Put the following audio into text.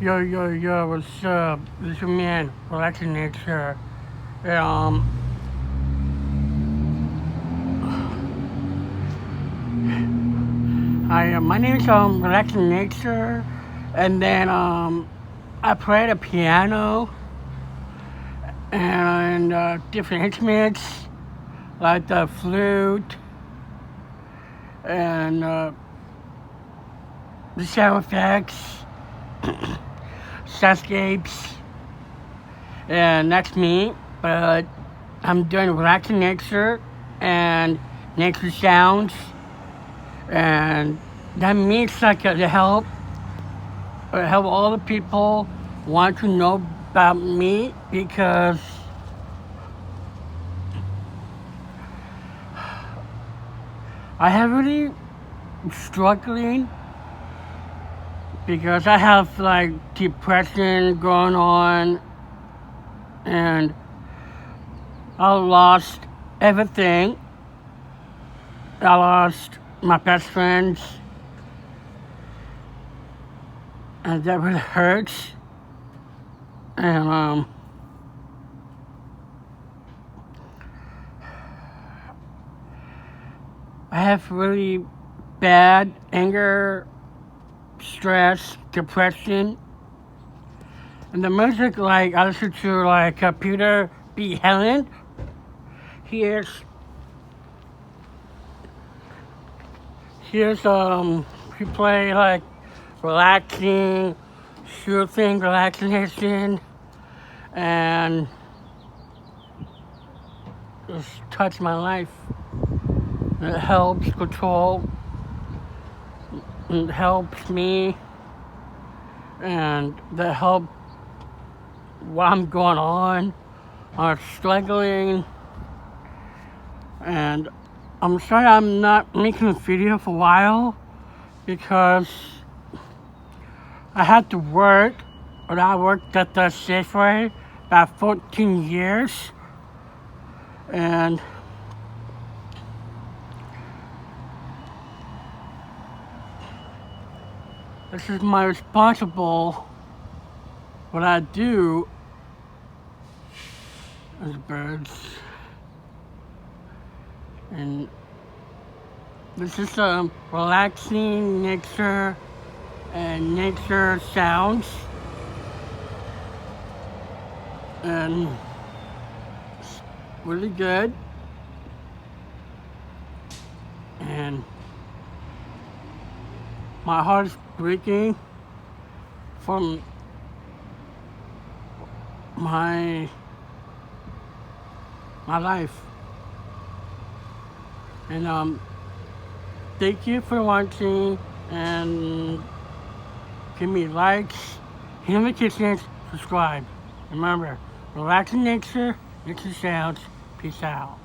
Yo, yo, yo, what's up? This is your man, Relaxing Nature. Um, my name is Relaxing Nature, and then I play the piano and different instruments like the flute and the sound effects, soundscapes, and that's me. But I'm doing Relaxing Nature and nature sounds, and that means like to help all the people want to know about me because I have really struggling because I have like depression going on and I lost everything. I lost my best friends and that really hurts. And I have really bad anger, stress, depression. And the music like I listen to like Peter B. Helen. Here's he play like relaxing, soothing, relaxation, and just touch my life. It helps control. It helps me, and that help what I'm going on. I'm struggling, and I'm sorry I'm not making a video for a while because I had to work, but I worked at the Safeway about 14 years, and this is my responsible. What I do is birds, and this is relaxing nature and nature sounds, and it's really good. And my heart is breaking from my life. And thank you for watching, and give me likes, hit notifications, subscribe. Remember, relaxing nature, nature sounds. Peace out.